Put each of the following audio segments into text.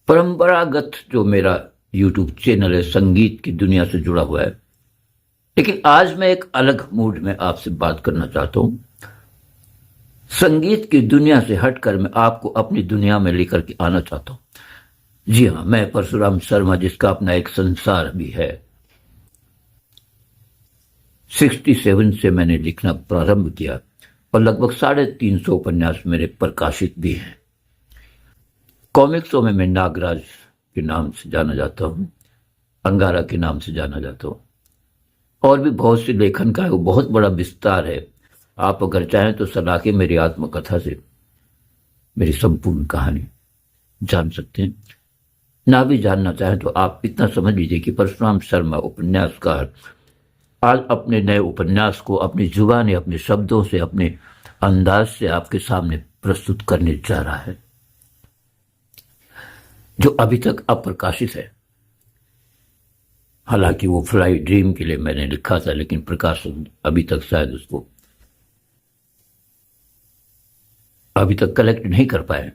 परंपरागत जो मेरा यूट्यूब चैनल है संगीत की दुनिया से जुड़ा हुआ है, लेकिन आज मैं एक अलग मूड में आपसे बात करना चाहता हूं। संगीत की दुनिया से हटकर मैं आपको अपनी दुनिया में लेकर के आना चाहता हूं। जी हां, मैं परशुराम शर्मा, जिसका अपना एक संसार भी है। 67 से मैंने लिखना प्रारंभ किया और लगभग 350 उपन्यास मेरे प्रकाशित भी हैं। कॉमिक्सों में मैं नागराज के नाम से जाना जाता हूं, अंगारा के नाम से जाना जाता हूं, और भी बहुत सी लेखन का है। वो बहुत बड़ा विस्तार है। आप अगर चाहें तो सलाह के मेरी आत्मकथा से मेरी संपूर्ण कहानी जान सकते हैं। ना भी जानना चाहें तो आप इतना समझ लीजिए कि परशुराम शर्मा उपन्यासकार आज अपने नए उपन्यास को अपनी जुबानी, अपने शब्दों से, अपने अंदाज से आपके सामने प्रस्तुत करने जा रहा है, जो अभी तक अप्रकाशित है। हालांकि वो फ्लाई ड्रीम के लिए मैंने लिखा था, लेकिन प्रकाशन अभी तक शायद उसको अभी तक कलेक्ट नहीं कर पाए।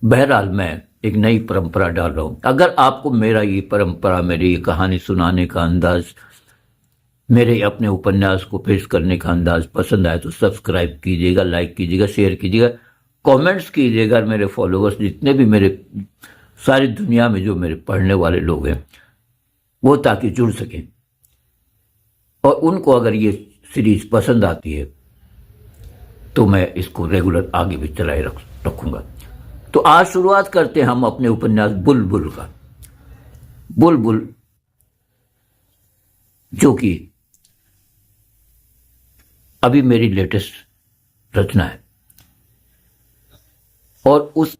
बहरहाल मैं एक नई परंपरा डाल रहा हूं। अगर आपको मेरा ये परंपरा, मेरी ये कहानी सुनाने का अंदाज, मेरे अपने उपन्यास को पेश करने का अंदाज पसंद आए तो सब्सक्राइब कीजिएगा, लाइक कीजिएगा, शेयर कीजिएगा, कमेंट्स कीजिएगा। मेरे फॉलोअर्स जितने भी मेरे सारी दुनिया में जो मेरे पढ़ने वाले लोग हैं वो ताकि जुड़ सकें, और उनको अगर ये सीरीज पसंद आती है तो मैं इसको रेगुलर आगे भी चलाए रखूंगा। तो आज शुरुआत करते हैं हम अपने उपन्यास बुलबुल का। बुलबुल जो कि अभी मेरी लेटेस्ट रचना है, और उस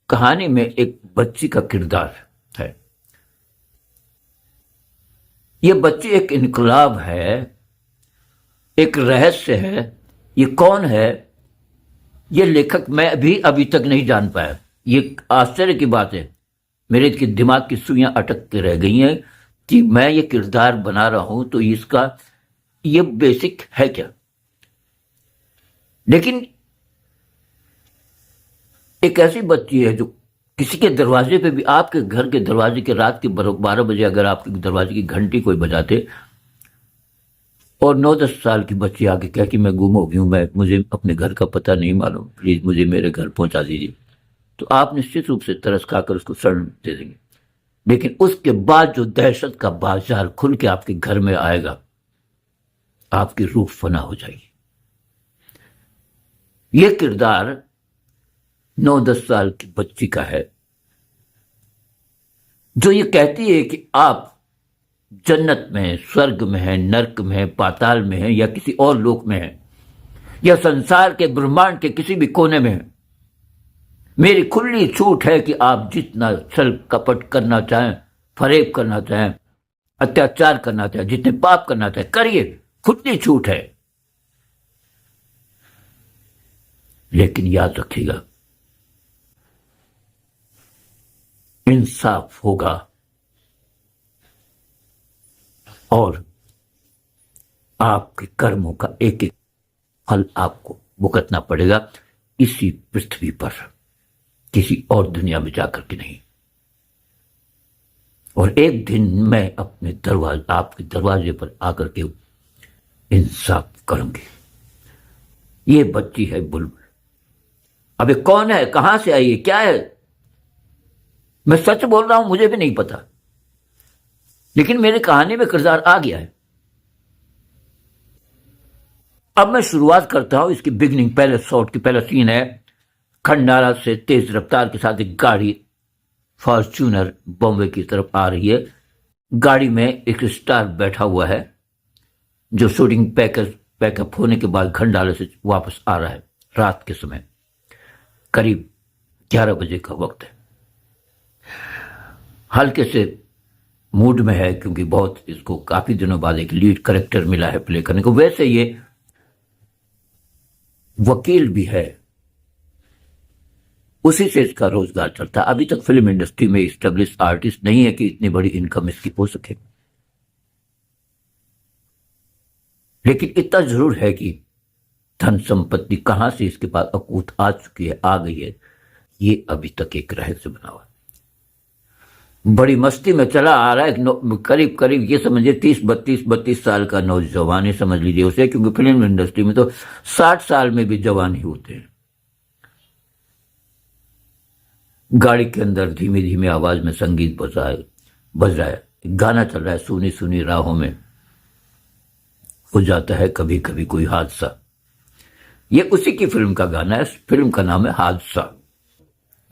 कहानी में एक बच्ची का किरदार है। ये बच्ची एक इनकलाब है, एक रहस्य है। ये कौन है, ये लेखक मैं भी अभी तक नहीं जान पाया। ये आश्चर्य की बात है। मेरे दिमाग की सुइयां अटक के रह गई हैं कि मैं ये किरदार बना रहा हूं तो इसका ये बेसिक है क्या। लेकिन एक ऐसी बच्ची है जो किसी के दरवाजे पे भी, आपके घर के दरवाजे के रात के 12 बजे अगर आपके दरवाजे की घंटी कोई बजाते और 9-10 साल की बच्ची आके कह कि मैं गुम हो गई हूं, मुझे अपने घर का पता नहीं मालूम, प्लीज मुझे मेरे घर पहुंचा दीजिए, तो आप निश्चित रूप से तरस खाकर उसको शरण दे देंगे। लेकिन उसके बाद जो दहशत का बाजार खुल के आपके घर में आएगा, आपकी रूह फना हो जाएगी। यह किरदार 9-10 साल की बच्ची का है, जो ये कहती है कि आप जन्नत में हैं, स्वर्ग में हैं, नर्क में हैं, पाताल में हैं, या किसी और लोक में हैं, या संसार के ब्रह्मांड के किसी भी कोने में हैं। मेरी खुली छूट है कि आप जितना छल कपट करना चाहें, फरेब करना चाहें, अत्याचार करना चाहें, जितने पाप करना चाहें करिए, खुली छूट है। लेकिन याद रखिएगा, इंसाफ होगा और आपके कर्मों का एक एक फल आपको भुगतना पड़ेगा, इसी पृथ्वी पर, किसी और दुनिया में जाकर के नहीं। और एक दिन मैं अपने आपके दरवाजे पर आकर के इंसाफ करूंगी। ये बच्ची है बुलबुल। अबे कौन है, कहां से आई है, क्या है? मैं सच बोल रहा हूं, मुझे भी नहीं पता, लेकिन मेरी कहानी में किरदार आ गया है। अब मैं शुरुआत करता हूं इसकी बिगनिंग। पहले शॉट की पहला सीन है, खंडाला से तेज रफ्तार के साथ एक गाड़ी फॉर्च्यूनर बॉम्बे की तरफ आ रही है। गाड़ी में एक स्टार बैठा हुआ है, जो शूटिंग पैकअप होने के बाद खंडाला से वापस आ रहा है। रात के समय करीब 11 बजे का वक्त है। हल्के से मूड में है, क्योंकि बहुत इसको काफी दिनों बाद एक लीड कैरेक्टर मिला है प्ले करने को। वैसे ये वकील भी है, उसी से इसका रोजगार चलता है। अभी तक फिल्म इंडस्ट्री में एस्टेब्लिश आर्टिस्ट नहीं है कि इतनी बड़ी इनकम इसकी हो सके, लेकिन इतना जरूर है कि धन संपत्ति कहां से इसके पास अकूत आ चुकी है, आ गई है, ये अभी तक एक रहस्य बना हुआ है। बड़ी मस्ती में चला आ रहा है, करीब करीब ये समझिए 30 32 साल का नौजवान ही समझ लीजिए उसे, क्योंकि फिल्म इंडस्ट्री में तो 60 साल में भी जवान ही होते हैं। गाड़ी के अंदर धीमी धीमी आवाज में संगीत बज रहा है, गाना चल रहा है, सुनी सुनी राहों में हो जाता है कभी कभी कोई हादसा। ये उसी की फिल्म का गाना है, फिल्म का नाम है हादसा,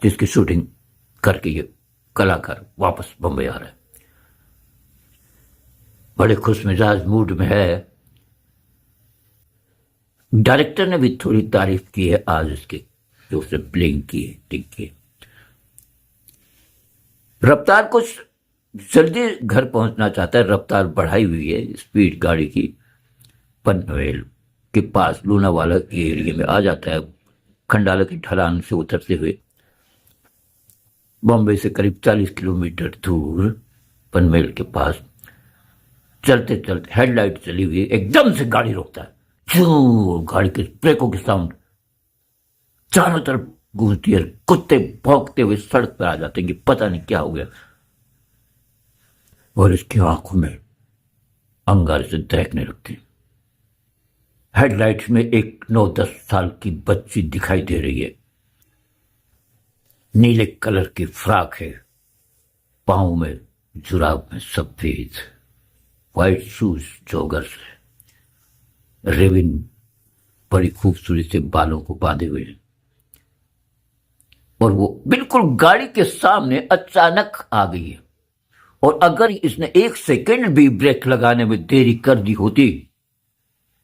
जिसकी शूटिंग करके ये कलाकार वापस बम्बई आ रहा है। बड़े खुश मिजाज मूड में है। डायरेक्टर ने भी थोड़ी तारीफ की है आज इसके, जो उसने प्लेइंग की है, एक्टिंग की है। रफ्तार कुछ जल्दी घर पहुंचना चाहता है, रफ्तार बढ़ाई हुई है स्पीड गाड़ी की। पनवेल के पास लूनावाला के एरिया में आ जाता है, खंडाला की ढलान से उतरते हुए। बॉम्बे से करीब 40 किलोमीटर दूर पनवेल के पास चलते चलते हेडलाइट चली हुई, एकदम से गाड़ी रोकता है। गाड़ी के ब्रेकों के साउंड चारों तरफ गूंजती है, कुत्ते भौंकते हुए सड़क पर आ जाते हैं कि पता नहीं क्या हो गया। और इसकी आंखों में अंगारे से दहकने लगती। हेडलाइट्स में एक 9-10 साल की बच्ची दिखाई दे रही है। नीले कलर की फ्रॉक है, पांव में जुराब में सफेद, व्हाइट शूज जॉगर्स, रेविन बड़ी खूबसूरती से बालों को बांधे हुए हैं। और वो बिल्कुल गाड़ी के सामने अचानक आ गई है। और अगर इसने 1 सेकंड भी ब्रेक लगाने में देरी कर दी होती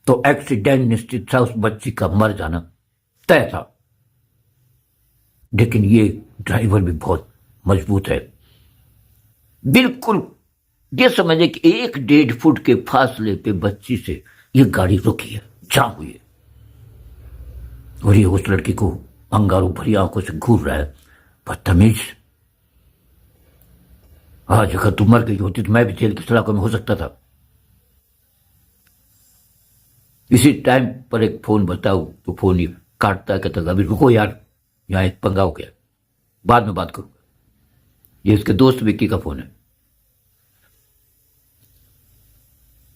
तो एक्सीडेंट निश्चित था, उस बच्ची का मर जाना तय था। लेकिन ये ड्राइवर भी बहुत मजबूत है। बिल्कुल ये समझे कि 1-1.5 फुट के फासले पे बच्ची से ये गाड़ी रुकी है, जाम हुई है। और ये उस लड़की को अंगारों भरी आंखों से घूर रहा है, बदतमीज। आज अगर तू मर गई होती तो मैं भी जेल की सलाखों में हो सकता था। इसी टाइम पर एक फोन बताओ तो फोन ही काटता है, कहता अभी रुको यार, यहां एक पंगा हो गया, बाद में बात करूंगा। ये इसके दोस्त विक्की का फोन है।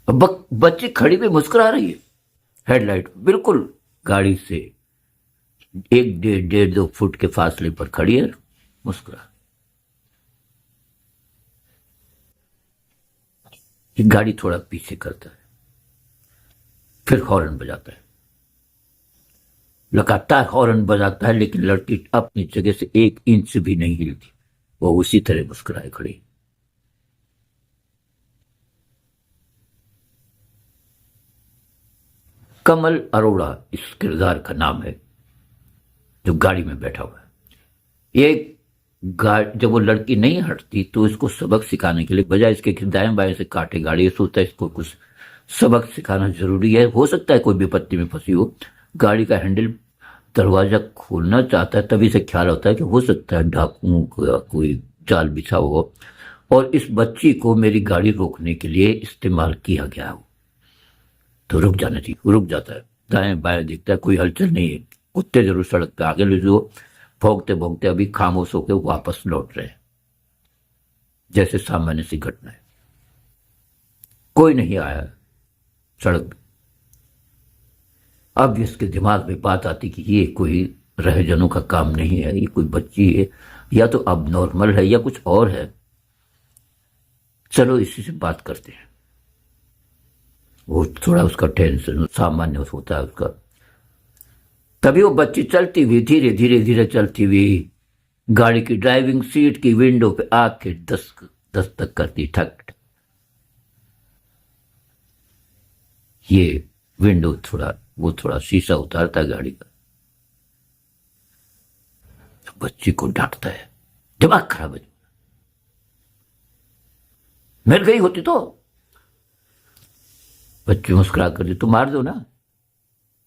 अब बच्ची खड़ी पे मुस्कुरा रही है, हेडलाइट बिल्कुल गाड़ी से 1-1.5-2 फुट के फासले पर खड़ी है, मुस्कुरा। गाड़ी थोड़ा पीछे करता है, फिर हॉर्न बजाता है, लगातार हॉर्न बजाता है, लेकिन लड़की अपनी जगह से 1 इंच भी नहीं हिलती, वो उसी तरह मुस्कुराए खड़ी। कमल अरोड़ा इस किरदार का नाम है जो गाड़ी में बैठा हुआ है। ये जब वो लड़की नहीं हटती तो इसको सबक सिखाने के लिए, बजाय इसके दाएं बाएं से काटे गाड़ी, सोचता है इसको कुछ सबक सिखाना जरूरी है। हो सकता है कोई विपत्ति में फंसी हो, गाड़ी का हैंडल दरवाजा खोलना चाहता है, तभी से ख्याल होता है कि हो सकता है डाकुओं का कोई जाल बिछा हो और इस बच्ची को मेरी गाड़ी रोकने के लिए इस्तेमाल किया गया हो, तो रुक जाना चाहिए। रुक जाता है, दाएं बाएं देखता है, कोई हलचल नहीं है, कुत्ते जरूर सड़क पे आगे ले जो भोंकते भोंकते अभी खामोश होकर वापस लौट रहे हैं, जैसे सामान्य सी घटना है। कोई नहीं आया सड़क। अब इसके दिमाग में बात आती कि ये कोई रहजनों का काम नहीं है, ये कोई बच्ची है, या तो अब नॉर्मल है या कुछ और है। चलो इसी से बात करते हैं। वो थोड़ा उसका टेंशन सामान्य होता है उसका। तभी वो बच्ची चलती हुई धीरे धीरे धीरे चलती हुई गाड़ी की ड्राइविंग सीट की विंडो पे आके दस्तक करती, ठक। ये विंडो थोड़ा शीशा उतारता गाड़ी का, बच्ची को डांटता है, दिमाग खराब है, मिल गई होती तो। बच्ची मुस्कुरा कर दी, तो मार दो ना,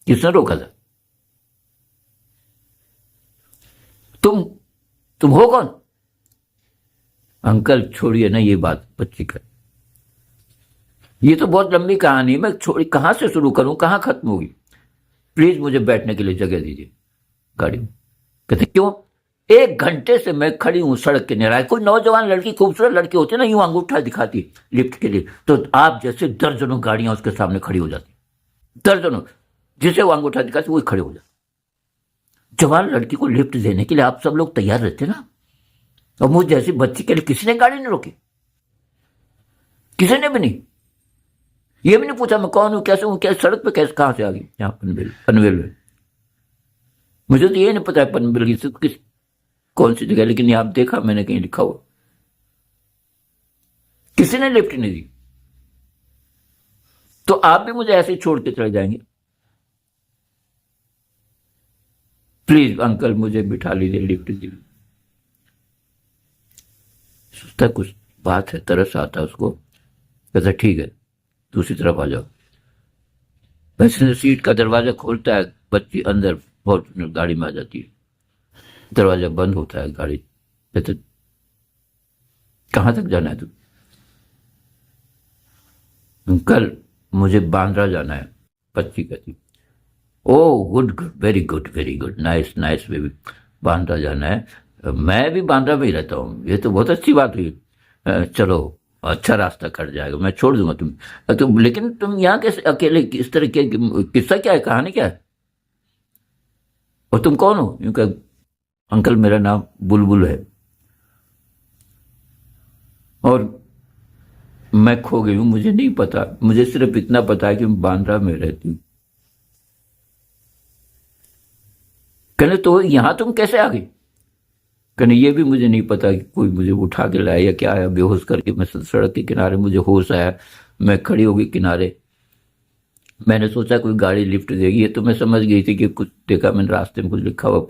किसने रोका था? तुम हो कौन? अंकल छोड़िए ना ये बात बच्ची का, ये तो बहुत लंबी कहानी है, मैं छोड़ी कहां से शुरू करूं, कहां खत्म होगी? प्लीज मुझे बैठने के लिए जगह दीजिए गाड़ी में। कहते क्यों? 1 घंटे से मैं खड़ी हूं सड़क के किनारे। कोई नौजवान लड़की, खूबसूरत लड़की होती है ना, यूं अंगूठा दिखाती लिफ्ट के लिए, तो आप जैसे दर्जनों गाड़ियां उसके सामने खड़ी हो जाती, दर्जनों, जिसे वो अंगूठा दिखाती वही खड़े हो जाते। जवान लड़की को लिफ्ट देने के लिए आप सब लोग तैयार रहते ना, और मुझ जैसी बच्ची के लिए किसी ने गाड़ी नहीं रोकी, किसी ने भी नहीं। ये भी नहीं पूछा मैं कौन हूं, कैसे हूं, कैसे सड़क पे कैसे कहां से आ गई यहां पनवेल में। मुझे तो ये नहीं पता है पनवेल किस कौन सी जगह, लेकिन आप देखा मैंने कहीं लिखा हुआ, किसी ने लिफ्ट नहीं दी। तो आप भी मुझे ऐसे ही छोड़ के चले जाएंगे? प्लीज अंकल मुझे बिठा लीजिए, लिफ्ट दीजिए। सोचता कुछ बात है, तरस आता है उसको, कहता ठीक है दूसरी तरफ आ जाओ। पैसेंजर सीट का दरवाजा खोलता है, बच्ची अंदर फॉर्च्यूनर गाड़ी में आ जाती है, दरवाजा बंद होता है, गाड़ी कहते कहां तक जाना है तुम? अंकल मुझे बांद्रा जाना है। बच्ची कहती oh good good, very good very good, nice nice baby, Bandra जाना है, मैं भी बांद्रा में ही रहता हूँ, ये तो बहुत अच्छी बात हुई। चलो अच्छा रास्ता कट जाएगा, मैं छोड़ दूंगा तुम, लेकिन तुम यहाँ कैसे अकेले, किस तरह के, किस्सा क्या है, कहानी क्या है, और तुम कौन हो? यूं कह, अंकल मेरा नाम बुलबुल है और मैं खो गई हूं, मुझे नहीं पता, मुझे सिर्फ इतना पता है कि मैं बांद्रा में रहती हूँ। कहने तो यहां तुम कैसे आ गई? कहने ये भी मुझे नहीं पता कि कोई मुझे उठा के लाया या क्या आया, बेहोश करके मैं सड़क के किनारे, मुझे होश आया, मैं खड़ी हो गई किनारे, मैंने सोचा कोई गाड़ी लिफ्ट देगी, ये तो मैं समझ गई थी कि कुछ देखा मैंने रास्ते में कुछ लिखा हुआ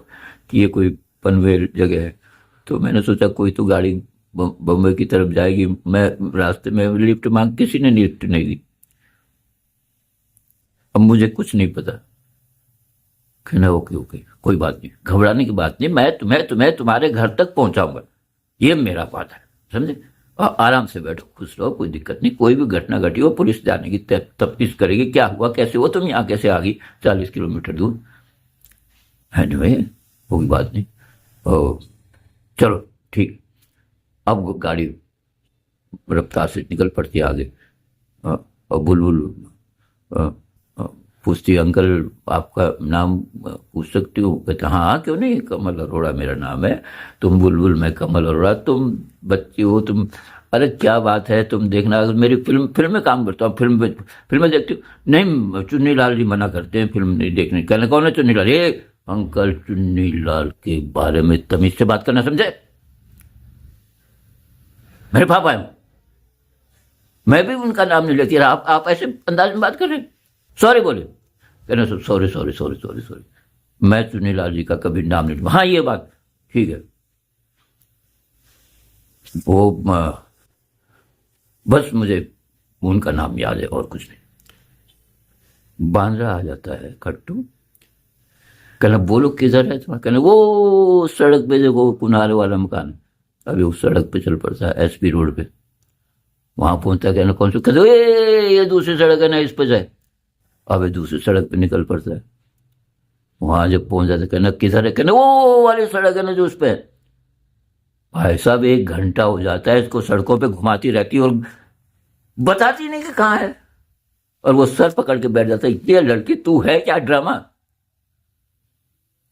कि ये कोई पनवेल जगह है, तो मैंने सोचा कोई तो गाड़ी बम्बई की तरफ जाएगी, मैं रास्ते में लिफ्ट मांग, किसी ने लिफ्ट नहीं दी। अब मुझे कुछ नहीं पता। कहना ओके ओके कोई बात नहीं, घबराने की बात नहीं, मैं तुम्हें तुम्हारे घर तक पहुंचाऊंगा, ये मेरा वादा है, समझे? और आराम से बैठो, खुश रहो, कोई दिक्कत नहीं, कोई भी घटना घटी हो पुलिस जाने की तफ्तीश करेगी, क्या हुआ कैसे हुआ, तुम यहाँ कैसे आ गई 40 किलोमीटर दूर। एनीवे कोई बात नहीं, ओ चलो ठीक। अब वो गाड़ी रफ्तार से निकल पड़ती है आगे, और बुलबुल पूछती अंकल आपका नाम पूछ सकती हूँ? कहते हाँ क्यों नहीं, कमल अरोड़ा मेरा नाम है। तुम बुलबुल, मैं कमल अरोड़ा, तुम बच्ची हो तुम, अरे क्या बात है, तुम देखना मेरी फिल्म में काम करता हूँ, फिल्म देखती हूँ। नहीं चुन्नी लाल जी मना करते हैं फिल्म नहीं देखने। कहने कौन है चुन्नी लाल? ये अंकल चुन्नी लाल के बारे में तमीज से बात करना, समझे? मेरे पापा है, मैं भी उनका नाम नहीं लेती, आप ऐसे अंदाज में बात कर रहे हैं। सॉरी बोले, कहना sorry sorry sorry sorry sorry, मैं चुन्नीलाल जी का कभी नाम नहीं। हाँ ये बात ठीक है, वो बस मुझे उनका नाम याद है और कुछ नहीं। बांद्रा आ जाता है खट्टू, कहना बोलो किधर है तुम्हारा? कहना वो सड़क पे देखो कुनारे वाला मकान, अभी उस सड़क पे चल पड़ता है एसपी रोड पे, वहां पहुंचता है। कहना कौन सा? कहते ये दूसरी सड़क है ना, इस पे जाए। अब दूसरी सड़क पे निकल पड़ता है, वहां जब पहुंच जाता है कहना किधर है? कहना वो वाली सड़क है ना जो उस पे। भाई साहब 1 घंटा हो जाता है इसको सड़कों पे घुमाती रहती और बताती नहीं कि कहाँ है, और वो सर पकड़ के बैठ जाता है। ये लड़की तू है क्या ड्रामा,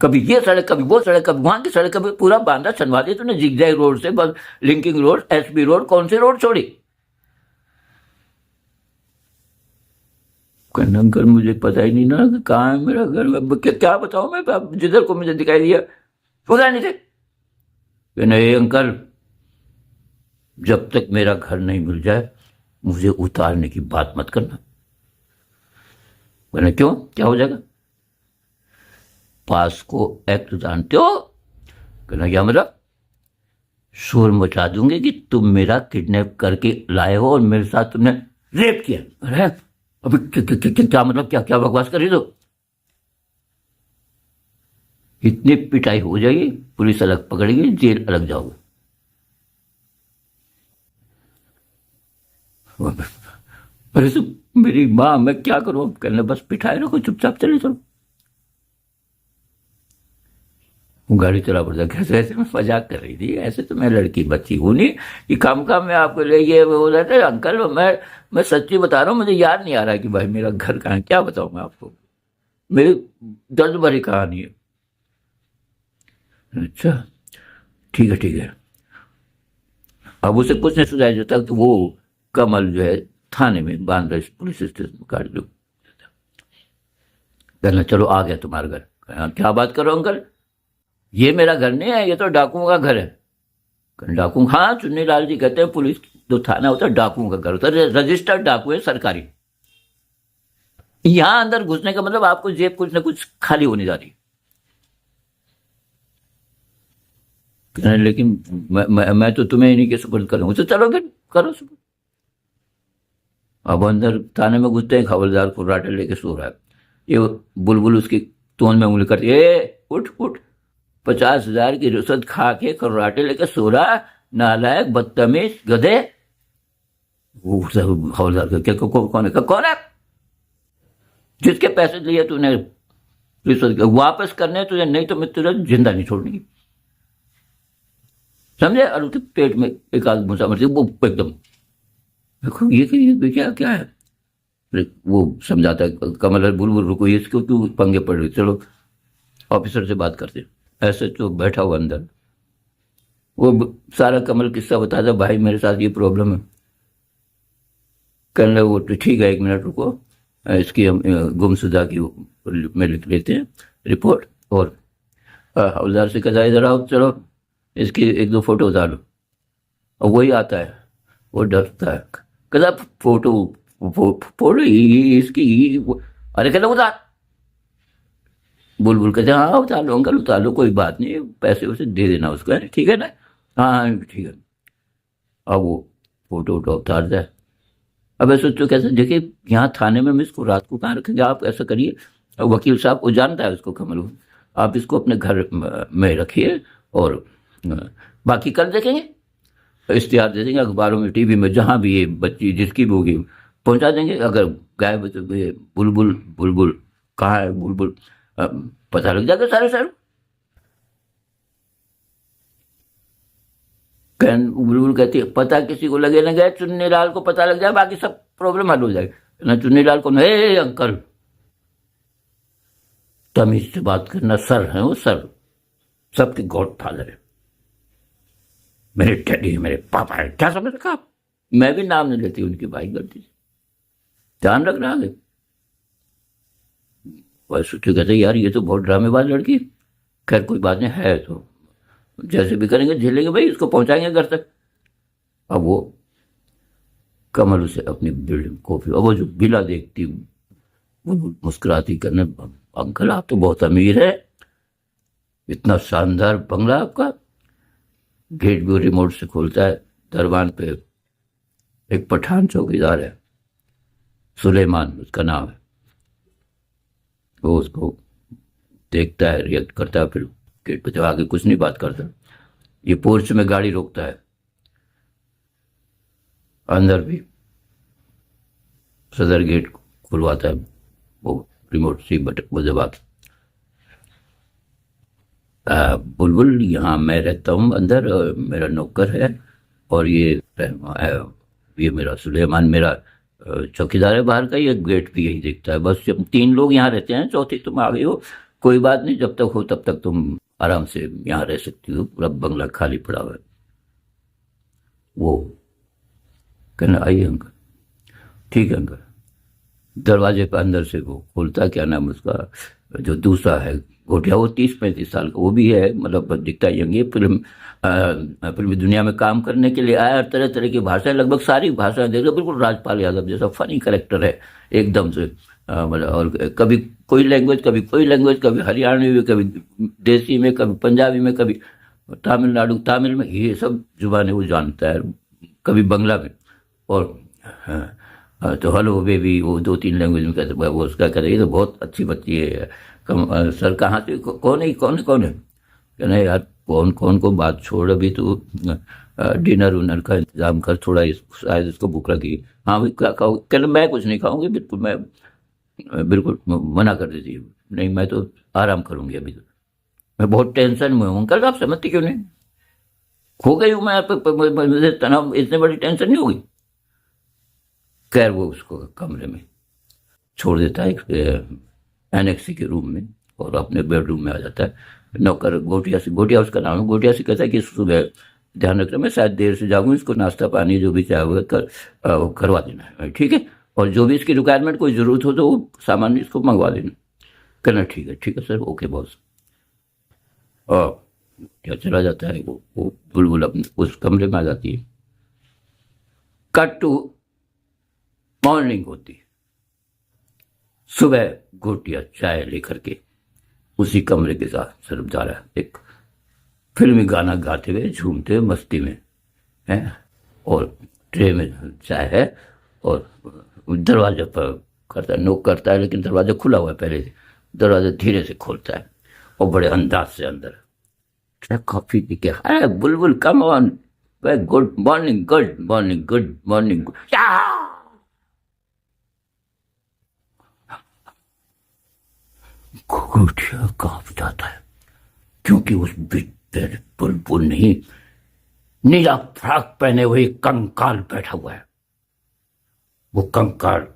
कभी ये सड़क कभी वो सड़क, कभी वहां की सड़क, कभी पूरा बांद्रा छनवा दी तूने जिगजैग रोड से, बस लिंकिंग रोड, एसपी रोड, कौन सी रोड छोड़ी? कहना अंकल मुझे पता ही नहीं ना कहाँ है मेरा घर, क्या बताऊं मैं, जिधर को मुझे दिखाई दिया पता नहीं थे। कहना ये अंकल जब तक मेरा घर नहीं मिल जाए मुझे उतारने की बात मत करना। कहना क्यों, क्या हो जाएगा? पास्को एक्ट जानते हो? कहना क्या मतलब? शोर मचा दूंगे कि तुम मेरा किडनैप करके लाए हो और मेरे साथ तुमने रेप किया। अरे अभी क्या मतलब, क्या क्या बकवास कर रही हो? इतनी पिटाई हो जाएगी, पुलिस अलग पकड़ेगी, जेल अलग जाओगे। अरे तो मेरी माँ, मैं क्या करूं? कहने बस पिटाई रखो, चुपचाप चले चलो। वो गाड़ी चला पड़ता, कैसे ऐसे मैं मजाक कर रही थी, ऐसे तो मैं लड़की बच्ची हूँ नहीं कि काम काम में आपको ले ये वो रहते। अंकल मैं सच्ची बता रहा हूँ, मुझे याद नहीं आ रहा कि भाई मेरा घर कहाँ है, क्या बताऊँ मैं आपको, मेरी दर्द भरी कहानी है। अच्छा, ठीक है ठीक है। अब उसे कुछ नहीं सुझाया जाता तो वो कमल जो है थाने में बांध रहे, पुलिस स्टेशन में काट लो। कहना चलो आ गया तुम्हारा घर। कहना, क्या बात करो अंकल, ये मेरा घर नहीं है, ये तो डाकुओं का घर है। कहना, डाकू? हाँ, चुन्नी लाल जी कहते हैं पुलिस जो थाना होता है डाकुओं का घर होता है, रजिस्टर्ड डाकू है सरकारी। यहां अंदर घुसने का मतलब आपको जेब कुछ ना कुछ खाली होने जा रही। कहना, लेकिन मैं तो तुम्हें इन्हीं के सुपुर्द करूंगा। तो चलो फिर करो सुपुर्द। अब अंदर थाने में घुसते हैं, खबरदार कुर्राटे लेके सो रहा है। ये बुलबुल उसकी तोन में उंगली करती है, उठ उठ, 50,000 की रिश्वत खा के कुर्राटे लेके सो रहा, नालायक, बदतमीज, गधे। वो खबरदार कौन है? कौन है जिसके पैसे लिए तूने रिश्वत वापस करने तुझे, नहीं तो मैं तुझे जिंदा नहीं छोड़नी, समझे? और उसके पेट में एक आध मुसा मरती वो एकदम, देखो ये क्या क्या है। वो समझाता है कमल, बुलबुल रुको, ये इसको क्यों पंगे पड़ रहे, चलो ऑफिसर से बात करते। ऐसे तो बैठा हुआ अंदर, वो सारा कमल किस्सा बताता, भाई मेरे साथ ये प्रॉब्लम है। कहने लगे वो तो ठीक है, 1 मिनट रुको, इसकी हम गुमशुदा की में लिख लेते हैं रिपोर्ट। और हवलदार से कहता है इधर आओ, चलो इसकी 1-2 फोटो उतार लो। और वही आता है, वो डरता है, कहता फोटो फोटो इसकी, अरे कहता उतार। बुलबुल कहते हाँ उतार लो अंकल, उतार लो, कोई बात नहीं, पैसे उसे दे देना उसको, ठीक है ना? हाँ ठीक है। अब वो फोटो वोटो उतार जाए। अब ऐसे सोचो कैसे, देखिए यहाँ थाने में हम इसको रात को कहाँ रखेंगे, आप ऐसा करिए, वकील साहब वो जानता है उसको कमल, आप इसको अपने घर में रखिए और बाकी कल देखेंगे, इश्तिहार दे देंगे अखबारों में, टीवी में, जहाँ भी ये बच्ची जिसकी भी होगी पहुँचा देंगे। अगर गायब है तो बुलबुल बुलबुल कहाँ है बुलबुल, पता लग जाएगा सारे सारे। बुलबुल कहती है पता किसी को लगे ना गए, चुन्नी लाल को पता लग जाए, बाकी सब प्रॉब्लम हल हो जाएगी ना। चुन्नी लाल को हे अंकल, तमीज से बात करना, सर है वो, सर सबके गॉड फादर है, मेरे डैडी है, मेरे पापा है, क्या समझ रखा आप? मैं भी नाम नहीं लेती उनकी, भाई गलती से ध्यान रखना आगे। वह सोचो कहते यार ये तो बहुत ड्रामेबाज लड़की। खैर कोई बात नहीं है, तो जैसे भी करेंगे झेलेंगे भाई, इसको पहुंचाएंगे घर तक। अब वो कमल उसे अपनी बिल्डिंग कॉफी, अब वो जो बिला देखती वो मुस्कुराती, करने अंकल आप तो बहुत अमीर है, इतना शानदार बंगला आपका। गेट भी रिमोट से खोलता है, दरबान पे एक पठान चौकीदार है, सुलेमान उसका नाम है। वो उसको देखता है, रिएक्ट करता है, फिर गेट पे जब आगे कुछ नहीं बात करता। ये पोर्च में गाड़ी रोकता है, अंदर भी सदर गेट खुलवाता है, वो रिमोट से बटन वो दबा के, बुलबुल यहाँ मैं रहता हूँ अंदर, मेरा नौकर है, और ये मेरा सुलेमान मेरा चौकीदार है बाहर का, ये गेट भी यही देखता है। बस जब 3 लोग यहाँ रहते हैं, चौथी तुम आ गई हो, कोई बात नहीं, जब तक हो तब तक तुम आराम से यहाँ रह सकती हो, पूरा बंगला खाली पड़ा हुआ है। वो कहना आइए अंकल, ठीक है अंकल। दरवाजे पर अंदर से वो खोलता, क्या नाम उसका जो दूसरा है गोटिया, वो 30-35 साल का, वो भी है, मतलब दिखता यंग, ये फिल्म दुनिया में काम करने के लिए आया। तरह तरह की भाषाएं, लगभग सारी भाषाएं देख रहे, बिल्कुल राजपाल यादव जैसा फनी करेक्टर है एकदम से, मतलब। और कभी कोई लैंग्वेज, कभी कोई लैंग्वेज, कभी हरियाणवी में, कभी देसी में, कभी पंजाबी में, कभी तमिल में, ये सब जुबानें वो जानता है, कभी बांग्ला में। और तो हेलो बेबी वो 2-3 लैंग्वेज में कहते, वो उसका कहते ये तो बहुत अच्छी बच्ची है। सर कहाँ से, कौन है कौन है कौन है? कहना यार कौन कौन को बात छोड़, अभी तो डिनर उनर का इंतजाम कर, थोड़ा शायद इसको भूख लगी। हाँ भाई क्या खाओ? कहना मैं कुछ नहीं खाऊंगी, बिल्कुल मैं बिल्कुल मना कर देती हूँ, नहीं मैं तो आराम करूंगी अभी तो। मैं बहुत टेंशन में हूँ। अंकल आप समझते क्यों नहीं? खो गई हूँ मैं, मुझे तनाव, इतनी बड़ी टेंशन नहीं होगी। खैर वो उसको कमरे में छोड़ देता है एनेक्सी के रूम में, और अपने बेडरूम में आ जाता है। नौकर गोटिया से, गोटिया उसका नाम है, गोटिया से कहता है कि सुबह ध्यान रखना, मैं शायद देर से जागूँ, इसको नाश्ता पानी जो भी चाहे वो करवा देना है, ठीक है, और जो भी इसकी रिक्वायरमेंट कोई ज़रूरत हो तो वो सामान इसको मंगवा देना। कहना ठीक है सर, ओके बॉस। और क्या चला जाता है, वो बुलबुल अपने उस कमरे में आ जाती है। कट टू मॉर्निंग होती है। सुबह गोटिया चाय लेकर के उसी कमरे के साथ सिर्फ जा रहा है, एक फिल्मी गाना गाते हुए, झूमते हुए, मस्ती में है, और ट्रे में चाय है, और दरवाजे पर करता है, नोक करता है, लेकिन दरवाजा खुला हुआ है पहले से। दरवाजा धीरे से खोलता है और बड़े अंदाज से अंदर क्या कॉफी पी के, अरे बुलबुल come on, good morning, good morning, good morning. गोटिया कांप जाता है, क्योंकि उस बुलबुल नहीं, नीला फ्रॉक पहने हुए कंकाल बैठा हुआ है। वो कंकाल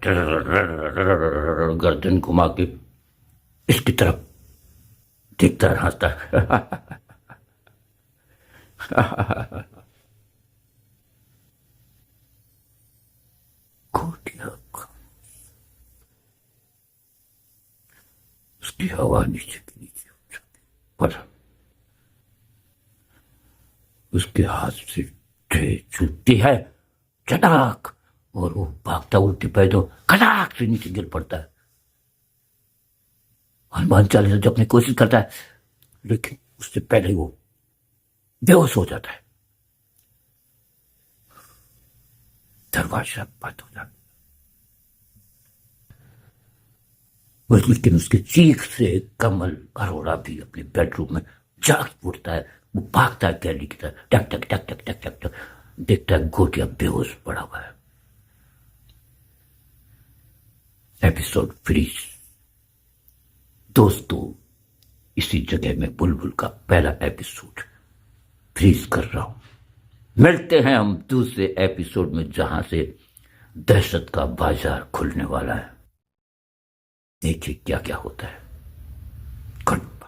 गर्दन घुमा के इसकी तरफ देखता है, हंसता है। गोटिया उसकी हवा नीचे की नीचे हो जाती, पर उसके हाथ से ट्रे छूटती है, चटाक, और वो भागता उल्टी पैदों खटाक से नीचे गिर पड़ता है। हनुमान चालीसा जपने की कोशिश करता है, लेकिन उससे पहले वो बेहोश हो जाता है। दरवाजा बंद हो जाता है, लेकिन उसकी चीख से कमल अरोड़ा भी अपने बेडरूम में जाग उठता है। वो भागता है कैली की तरह, टक टक टक टक टक टक टक, देखता है गोटिया बेहोश पड़ा हुआ है। Episode freeze. दोस्तों, इसी जगह में बुलबुल का पहला एपिसोड फ्रीज कर रहा हूं। मिलते हैं हम दूसरे एपिसोड में, जहां से दहशत का बाजार खुलने वाला है। देखिए क्या क्या होता है।